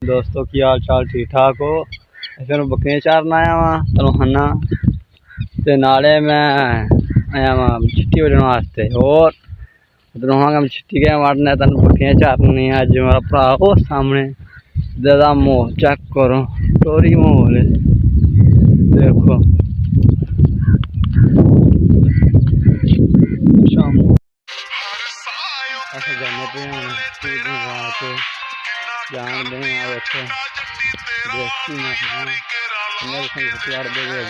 दोस्तों की हाल चाल ठीक ठाक हो। फिर बकरियां चारन आया वा तलखाना ते नाले मैं आया वा छिट्टी वजन वास्ते और तलखाना में छिट्टी के मारने तन बकरियां चारनी है। अज मेरा भरा हो सामने दादा मोह चेक करो टोरी मोह देखो शाम ऐसे जाने पे जान दे देखो देखती ना अंदर से हथियार दे दे